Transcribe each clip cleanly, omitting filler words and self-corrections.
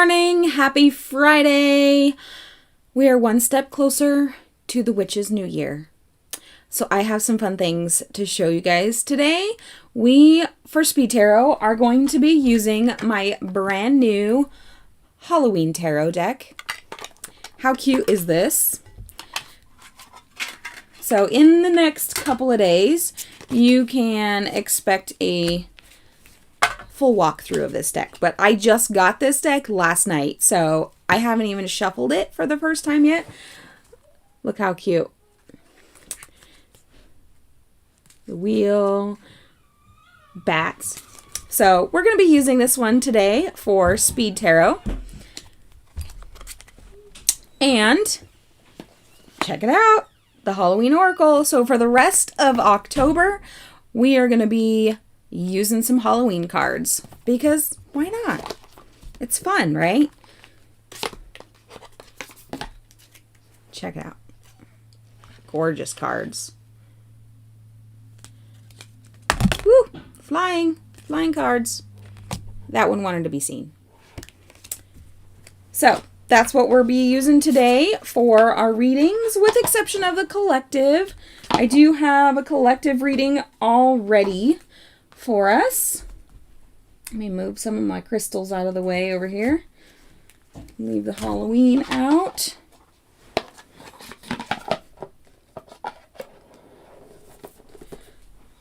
morning. Happy Friday. We are one step closer to the witch's new year. So I have some fun things to show you guys today. We, for Speed Tarot, are going to be using my brand new Halloween tarot deck. How cute is this? So in the next couple of days, you can expect a full walkthrough of this deck, but I just got this deck last night, so I haven't even shuffled it for the first time yet. Look how cute. The wheel, bats. So we're going to be using this one today for Speed Tarot. And check it out, the Halloween Oracle. So for the rest of October, we are going to be using some Halloween cards because why not? It's fun, right? Check it out. Gorgeous cards. Woo! Flying cards. That one wanted to be seen. So that's what we'll be using today for our readings, with exception of the collective. I do have a collective reading already for us. Let me move some of my crystals out of the way over here. Leave the Halloween out.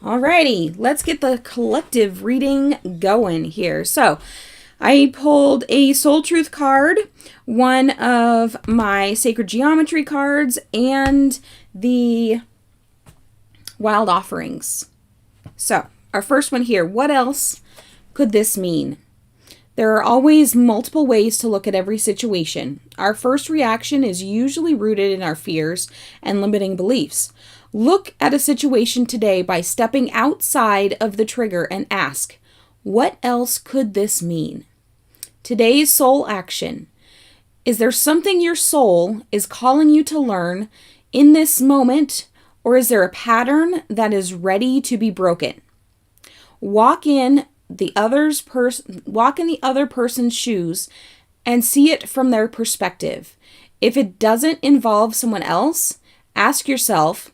Alrighty, let's get the collective reading going here. So I pulled a Soul Truth card, one of my Sacred Geometry cards, and the Wild Offerings. So our first one here, what else could this mean? There are always multiple ways to look at every situation. Our first reaction is usually rooted in our fears and limiting beliefs. Look at a situation today by stepping outside of the trigger and ask, what else could this mean? Today's soul action. Is there something your soul is calling you to learn in this moment, or is there a pattern that is ready to be broken? Walk in the other person's shoes and see it from their perspective. If it doesn't involve someone else, ask yourself,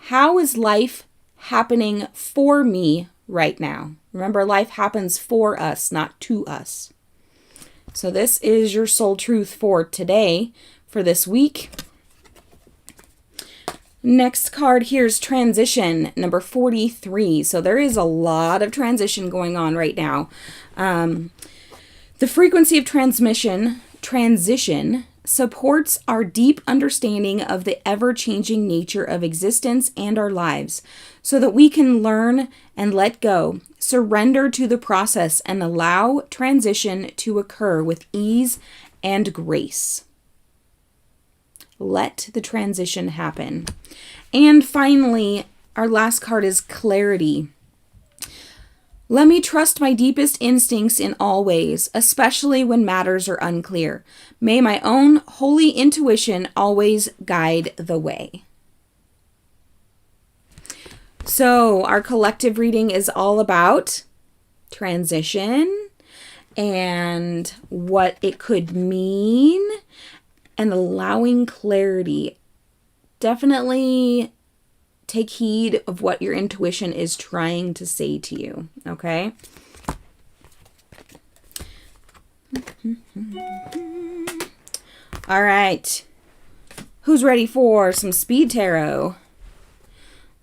how is life happening for me right now? Remember, life happens for us, not to us. So this is your soul truth for today, for this week. Next card here is transition, number 43. So there is a lot of transition going on right now. The frequency of transition supports our deep understanding of the ever-changing nature of existence and our lives, so that we can learn and let go, surrender to the process, and allow transition to occur with ease and grace. Let the transition happen. And finally, our last card is clarity. Let me trust my deepest instincts in all ways, especially when matters are unclear. May my own holy intuition always guide the way. So our collective reading is all about transition and what it could mean, and allowing clarity. Definitely take heed of what your intuition is trying to say to you, okay? All right. Who's ready for some Speed Tarot?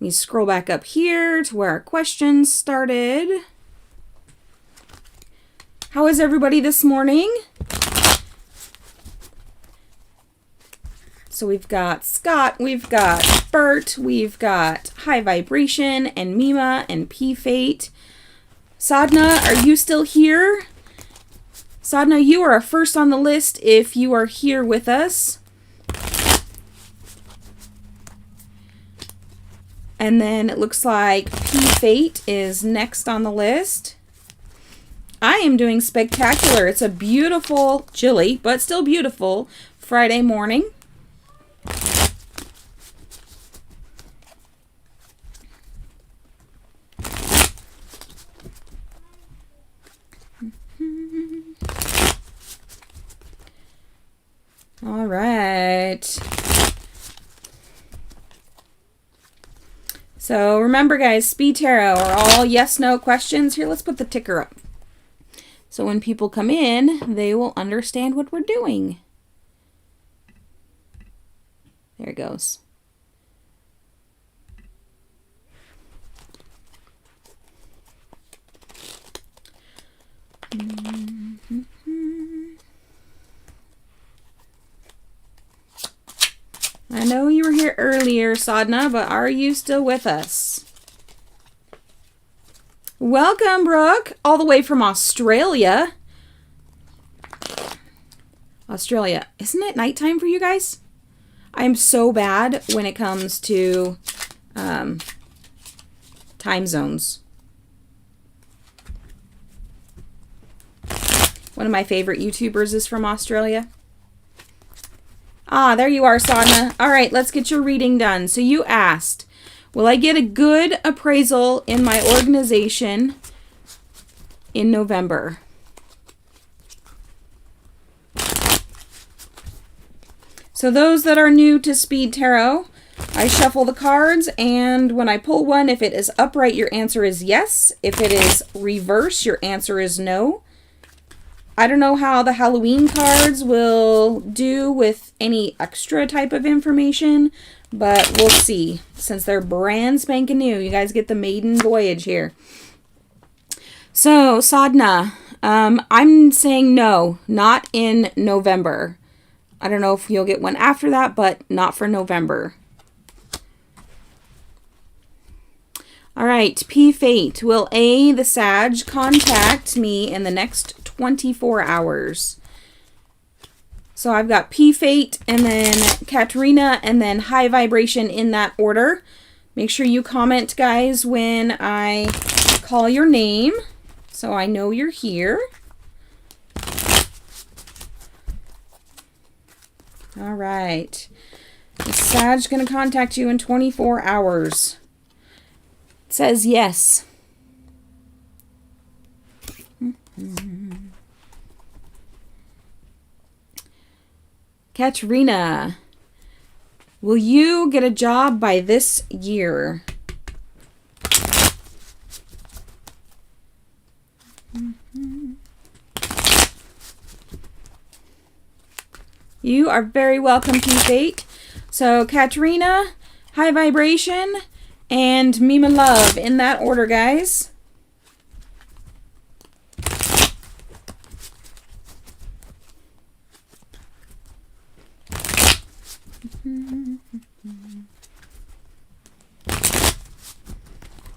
Let me scroll back up here to where our questions started. How is everybody this morning? So we've got Scott, we've got Bert, we've got High Vibration and Mima and P-Fate. Sadhna, are you still here? Sadhna, you are first on the list if you are here with us. And then it looks like P-Fate is next on the list. I am doing spectacular. It's a beautiful, chilly, but still beautiful Friday morning. All right. So remember, guys, Speed Tarot are all yes/no questions. Here, let's put the ticker up. So when people come in, they will understand what we're doing. There it goes. I know you were here earlier, Sadhna, but are you still with us? Welcome, Brooke, all the way from Australia. Australia. Isn't it nighttime for you guys? I'm so bad when it comes to time zones. One of my favorite YouTubers is from Australia. Ah, there you are, Sadhna. All right, let's get your reading done. So you asked, will I get a good appraisal in my organization in November? So those that are new to Speed Tarot, I shuffle the cards, and when I pull one, if it is upright, your answer is yes. If it is reverse, your answer is no. I don't know how the Halloween cards will do with any extra type of information, but we'll see. Since they're brand spanking new, you guys get the maiden voyage here. So, Sadhna, I'm saying no, not in November. I don't know if you'll get one after that, but not for November. All right, P Fate. Will the Sag contact me in the next 24 hours? So I've got P Fate and then Katrina and then High Vibration in that order. Make sure you comment, guys, when I call your name so I know you're here. All right. The Sag's going to contact you in 24 hours. It says yes. Katrina, will you get a job by this year? You are very welcome, P-Fate. So, Katrina, High Vibration, and Mima Love in that order, guys.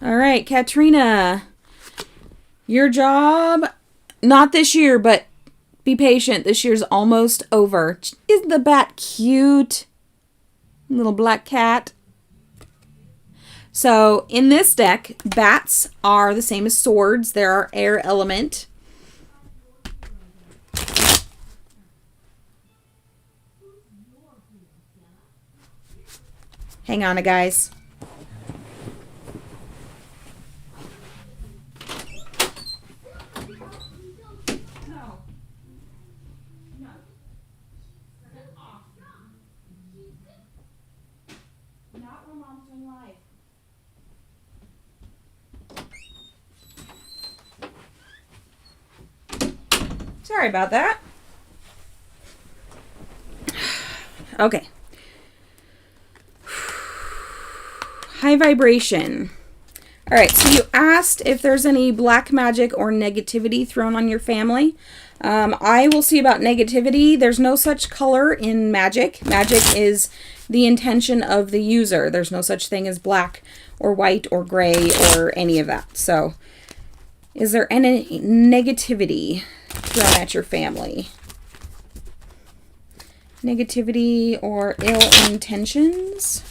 All right, Katrina, your job, not this year, but be patient. This year's almost over. Isn't the bat cute? Little black cat. So in this deck, bats are the same as swords. They're our air element. Hang on, guys. Sorry about that. Okay. High Vibration. All right, so you asked if there's any black magic or negativity thrown on your family. I will see about negativity. There's no such color in magic. Magic is the intention of the user. There's no such thing as black or white or gray or any of that. So, is there any negativity thrown at your family? Negativity or ill intentions?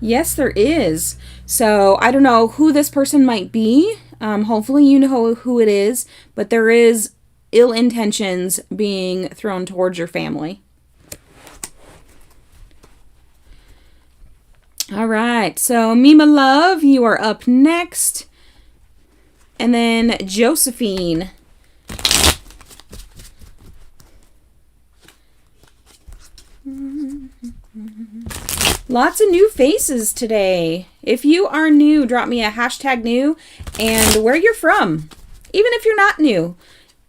Yes, there is. So I don't know who this person might be. Hopefully you know who it is, but there is ill intentions being thrown towards your family. All right, so Mima Love, you are up next. and then Josephine. Lots of new faces today. If you are new, drop me a hashtag new and where you're from. Even if you're not new.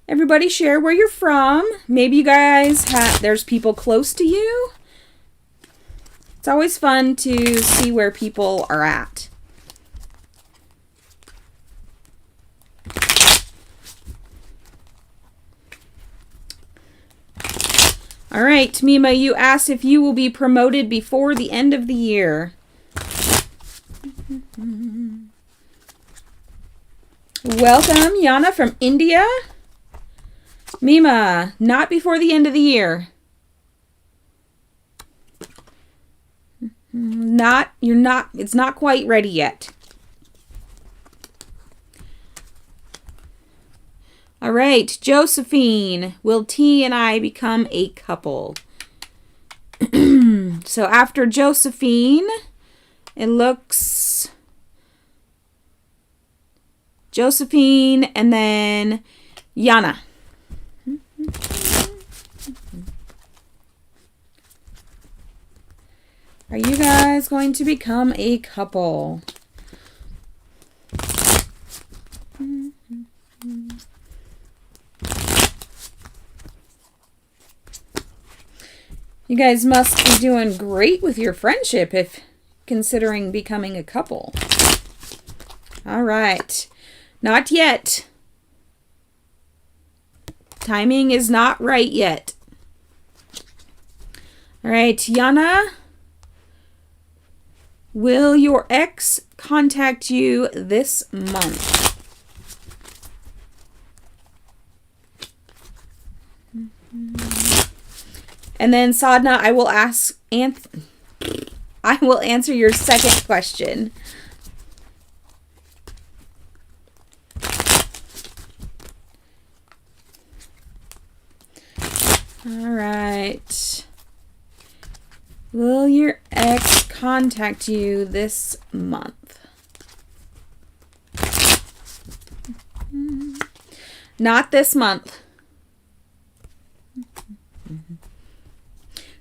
Everybody share where you're from. Maybe you guys there's people close to you. It's always fun to see where people are at. All right, Mima, you asked if you will be promoted before the end of the year. Welcome, Yana from India. Mima, not before the end of the year. It's not quite ready yet. All right, Josephine, will T and I become a couple? So after Josephine, it looks Josephine and then Yana. Are you guys going to become a couple? You guys must be doing great with your friendship if considering becoming a couple. All right. Not yet. Timing is not right yet. All right, Yana. Will your ex contact you this month? And then Sadhna, I will answer your second question. All right. Will your ex contact you this month? Not this month.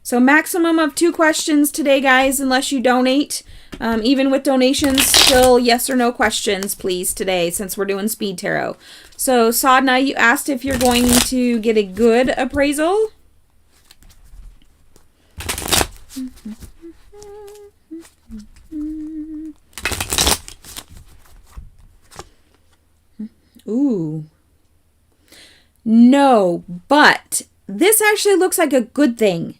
So maximum of 2 questions today, guys, unless you donate. Even with donations, still yes or no questions, please, today, since we're doing speed tarot. So Sadhna, you asked if you're going to get a good appraisal. Ooh. No, but this actually looks like a good thing.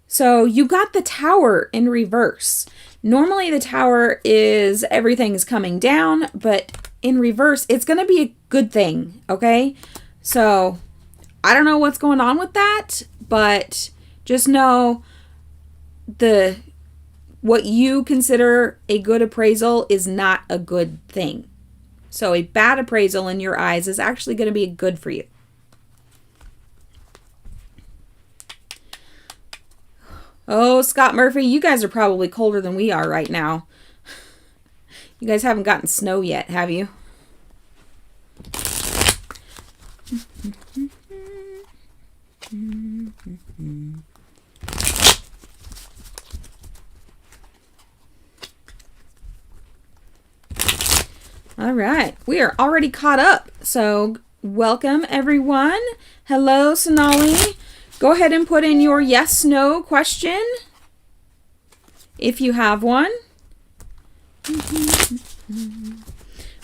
So you got the Tower in reverse. Normally the Tower is everything's coming down, but in reverse, it's going to be a good thing, okay? So I don't know what's going on with that, but just know what you consider a good appraisal is not a good thing. So a bad appraisal in your eyes is actually going to be good for you. Oh, Scott Murphy, you guys are probably colder than we are right now. You guys haven't gotten snow yet, have you? All right, we are already caught up. So welcome, everyone. Hello, Sonali. Go ahead and put in your yes/no question if you have one.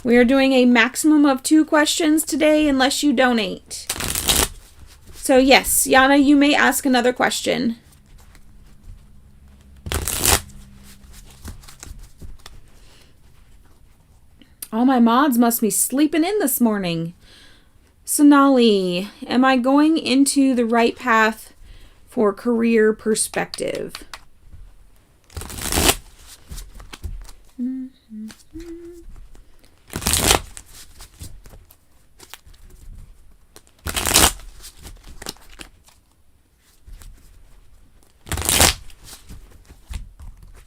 We are doing a maximum of 2 questions today unless you donate. So yes, Yana, you may ask another question. All my mods must be sleeping in this morning. Sonali, am I going into the right path for career perspective?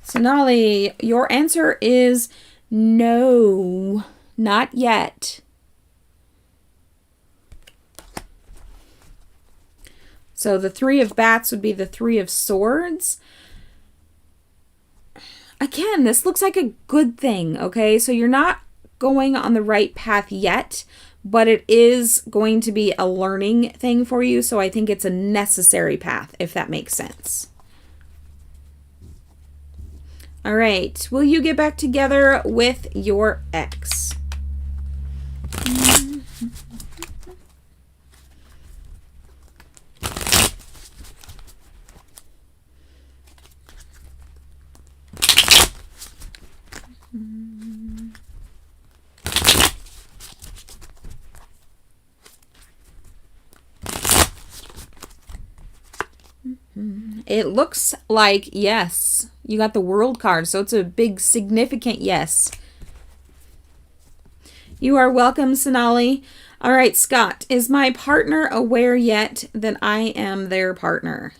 Sonali, your answer is no, not yet. So the Three of Bats would be the Three of Swords. Again, this looks like a good thing, okay? So you're not going on the right path yet, but it is going to be a learning thing for you. So I think it's a necessary path, if that makes sense. All right. Will you get back together with your ex? It looks like yes. You got the World card, so it's a big significant yes. You are welcome, Sonali. All right, Scott, is my partner aware yet that I am their partner?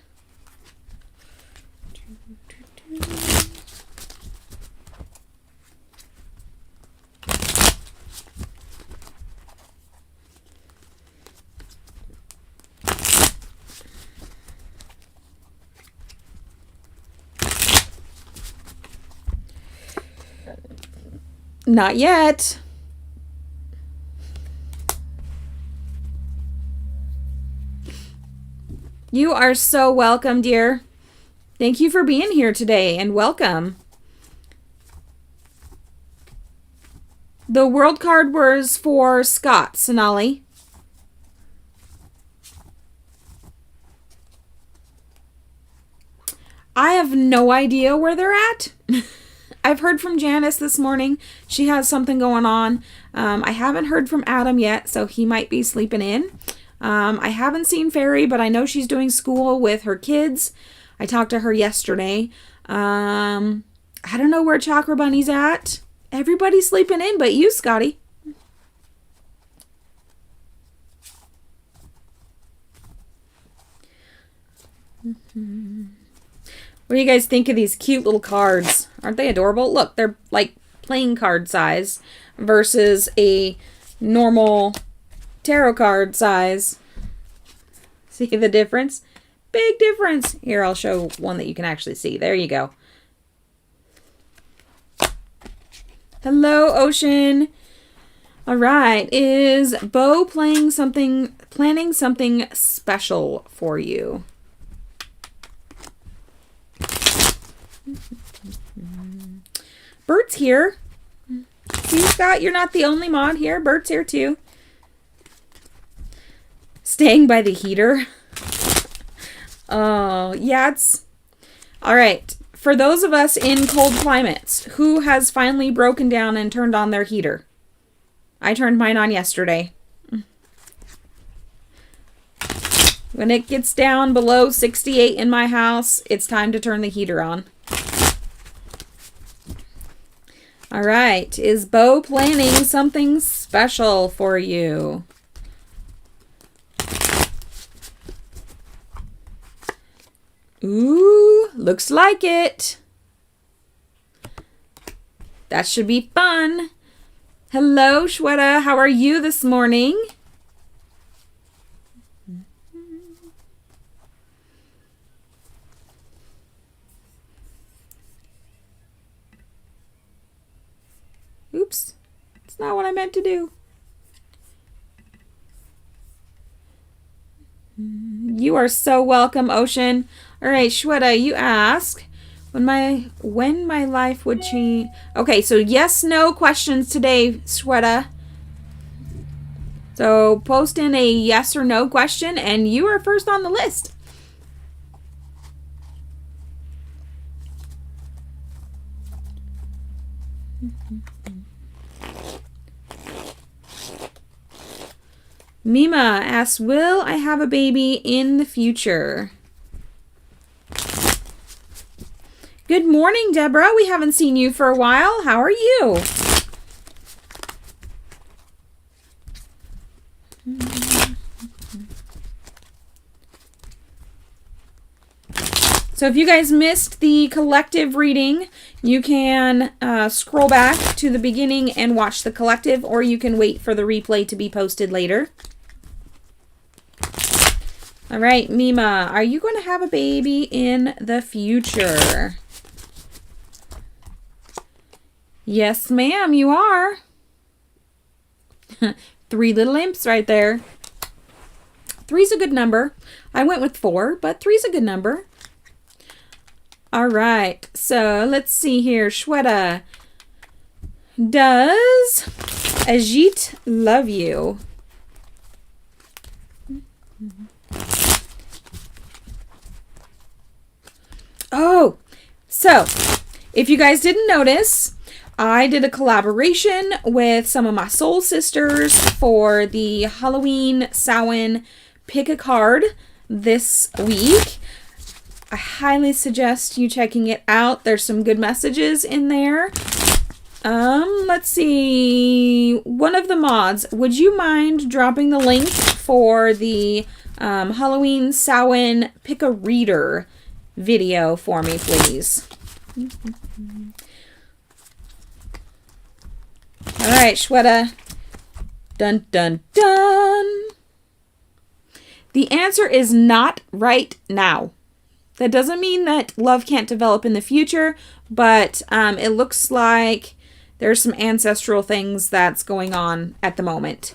Not yet. You are so welcome, dear. Thank you for being here today and welcome. The World card was for Scott, Sonali. I have no idea where they're at. I've heard from Janice this morning. She has something going on. I haven't heard from Adam yet, so he might be sleeping in. I haven't seen Fairy, but I know she's doing school with her kids. I talked to her yesterday. I don't know where Chakra Bunny's at. Everybody's sleeping in but you, Scotty. What do you guys think of these cute little cards? Aren't they adorable? Look, they're like playing card size versus a normal tarot card size. See the difference? Big difference. Here, I'll show one that you can actually see. There you go. Hello, Ocean. All right. Is Bo planning something special for you? Bert's here. See, Scott, you're not the only mod here. Bert's here too. Staying by the heater. Oh, yeah, it's... All right. For those of us in cold climates, who has finally broken down and turned on their heater? I turned mine on yesterday. When it gets down below 68 in my house, it's time to turn the heater on. All right. Is Bo planning something special for you? Ooh, looks like it. That should be fun. Hello, Shweta. How are you this morning? Oops. It's not what I meant to do. You are so welcome, Ocean. All right, Shweta, you ask when my life would change. Okay, so yes, no questions today, Shweta. So post in a yes or no question, and you are first on the list. Mima asks, will I have a baby in the future? Good morning, Deborah. We haven't seen you for a while. How are you? So if you guys missed the collective reading, you can scroll back to the beginning and watch the collective, or you can wait for the replay to be posted later. All right, Mima, are you going to have a baby in the future? Yes, ma'am, you are. 3 little imps right there. 3's a good number. I went with 4, but 3's a good number. All right, so let's see here. Shweta, does Ajit love you? Oh, so if you guys didn't notice, I did a collaboration with some of my soul sisters for the Halloween Samhain pick a card this week. I highly suggest you checking it out. There's some good messages in there. Let's see. One of the mods, would you mind dropping the link for the Halloween Samhain pick a reader video for me, please? All right, Shweta. Dun, dun, dun. The answer is not right now. That doesn't mean that love can't develop in the future, but it looks like there's some ancestral things that's going on at the moment.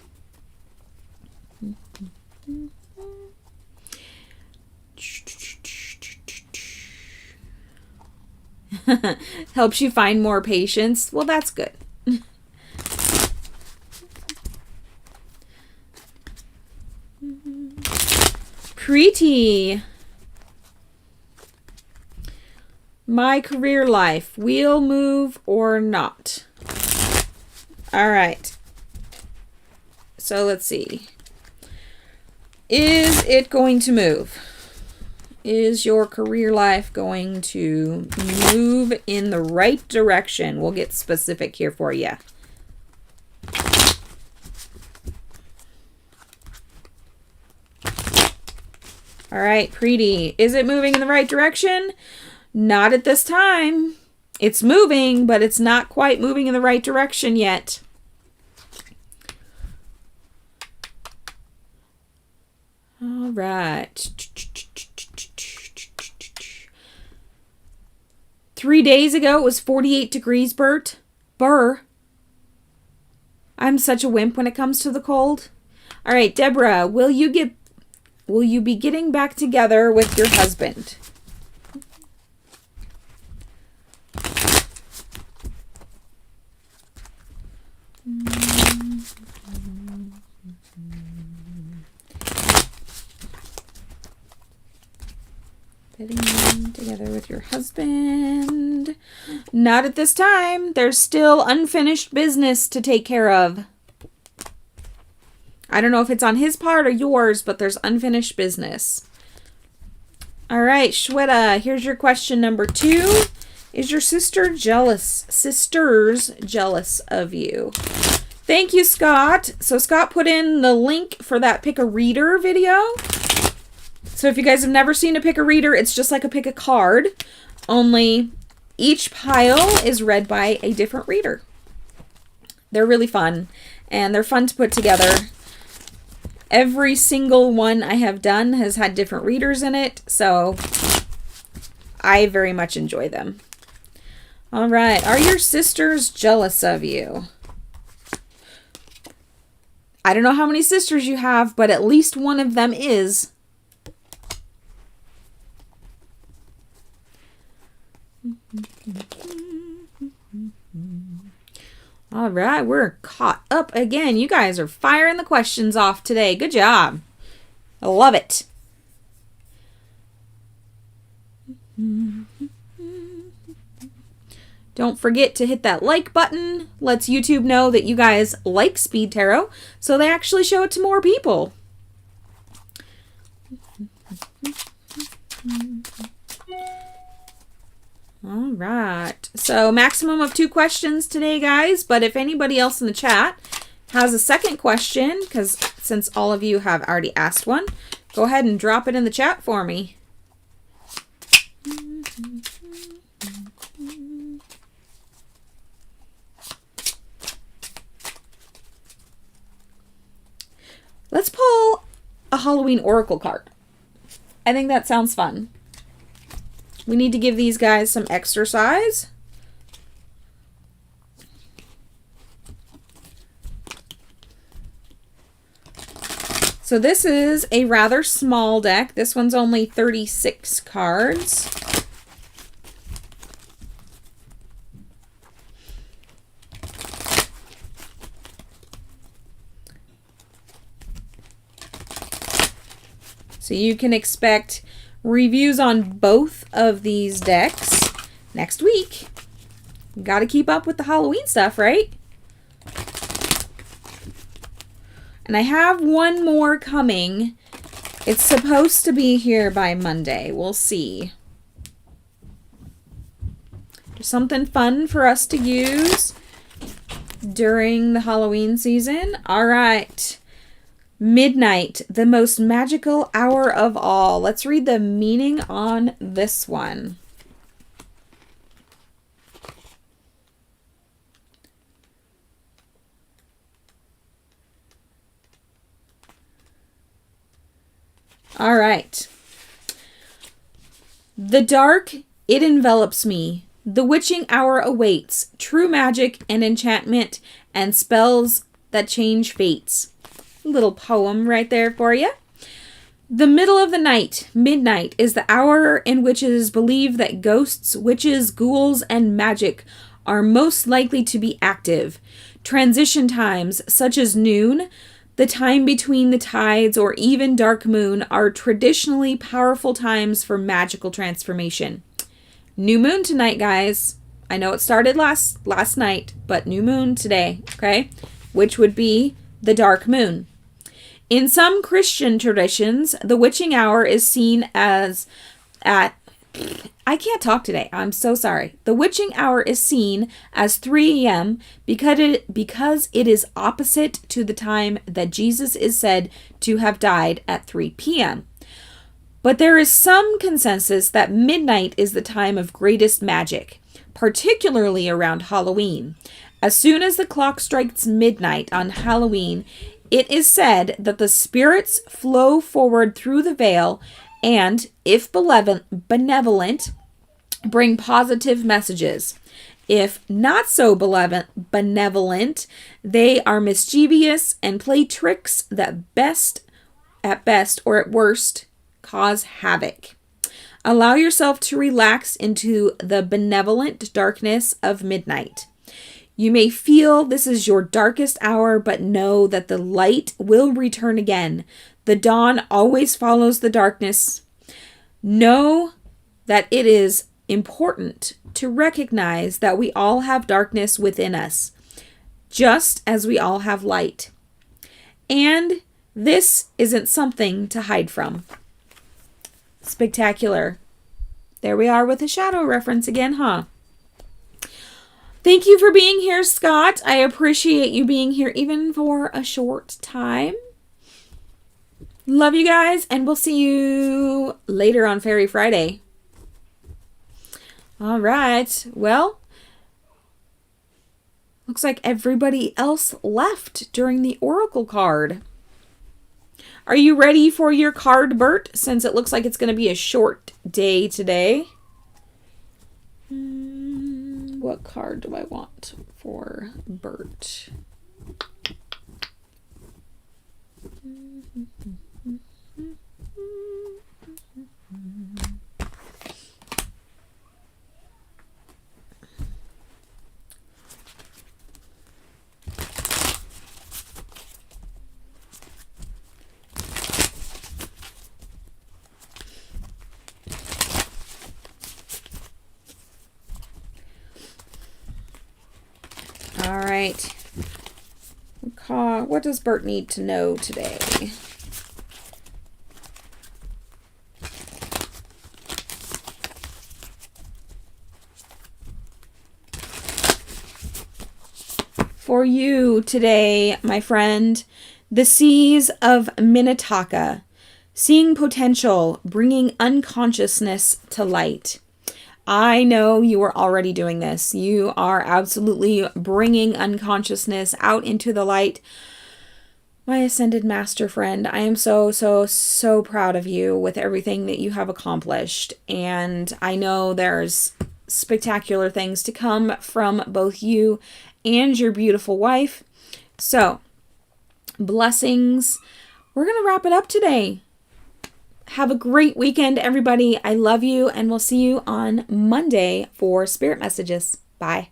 Helps you find more patience. Well, that's good. Preeti. My career life. Wheel move or not? All right. So let's see. Is it going to move? Is your career life going to move in the right direction? We'll get specific here for you. All right, Preeti, is it moving in the right direction? Not at this time. It's moving, but it's not quite moving in the right direction yet. All right. 3 days ago, it was 48 degrees, Burr. I'm such a wimp when it comes to the cold. All right, Deborah, will you be getting back together with your husband? Getting together with your husband. Not at this time. There's still unfinished business to take care of. I don't know if it's on his part or yours, but there's unfinished business. All right, Shweta, here's your question number 2. Is your sisters jealous of you? Thank you, Scott. So Scott put in the link for that pick a reader video. So if you guys have never seen a pick a reader, it's just like a pick a card, only each pile is read by a different reader. They're really fun, and they're fun to put together. Every single one I have done has had different readers in it, so I very much enjoy them. All right, are your sisters jealous of you? I don't know how many sisters you have, but at least one of them is. All right, we're caught up again. You guys are firing the questions off today. Good job. I love it. Don't forget to hit that like button. Lets YouTube know that you guys like Speed Tarot, so they actually show it to more people. All right. So maximum of 2 questions today, guys. But if anybody else in the chat has a second question, because since all of you have already asked one, go ahead and drop it in the chat for me. Let's pull a Halloween Oracle card. I think that sounds fun. We need to give these guys some exercise. So this is a rather small deck. This one's only 36 cards. So you can expect reviews on both of these decks next week. Got to keep up with the Halloween stuff, right? And I have one more coming. It's supposed to be here by Monday. We'll see. Just something fun for us to use during the Halloween season. All right. Midnight, the most magical hour of all. Let's read the meaning on this one. All right. The dark, it envelops me. The witching hour awaits. True magic and enchantment and spells that change fates. Little poem right there for you. The middle of the night, midnight, is the hour in which it is believed that ghosts, witches, ghouls, and magic are most likely to be active. Transition times, such as noon, the time between the tides, or even dark moon, are traditionally powerful times for magical transformation. New moon tonight, guys. I know it started last night, but new moon today, okay? Which would be the dark moon. In some Christian traditions, the witching hour is seen as I can't talk today. I'm so sorry. The witching hour is seen as 3 a.m. because it is opposite to the time that Jesus is said to have died at 3 p.m. But there is some consensus that midnight is the time of greatest magic, particularly around Halloween. As soon as the clock strikes midnight on Halloween, it is said that the spirits flow forward through the veil and, if benevolent, bring positive messages. If not so benevolent, they are mischievous and play tricks that at best or at worst cause havoc. Allow yourself to relax into the benevolent darkness of midnight. You may feel this is your darkest hour, but know that the light will return again. The dawn always follows the darkness. Know that it is important to recognize that we all have darkness within us, just as we all have light. And this isn't something to hide from. Spectacular. There we are with a shadow reference again, huh? Thank you for being here, Scott. I appreciate you being here even for a short time. Love you guys, and we'll see you later on Fairy Friday. All right. Well, looks like everybody else left during the Oracle card. Are you ready for your card, Bert? Since it looks like it's going to be a short day today. What card do I want for Bert? All right. What does Bert need to know today? For you today, my friend, the seas of Minnetonka, seeing potential, bringing unconsciousness to light. I know you are already doing this. You are absolutely bringing unconsciousness out into the light. My ascended master friend, I am so, so, so proud of you with everything that you have accomplished. And I know there's spectacular things to come from both you and your beautiful wife. So, blessings. We're going to wrap it up today. Have a great weekend, everybody. I love you, and we'll see you on Monday for Spirit Messages. Bye.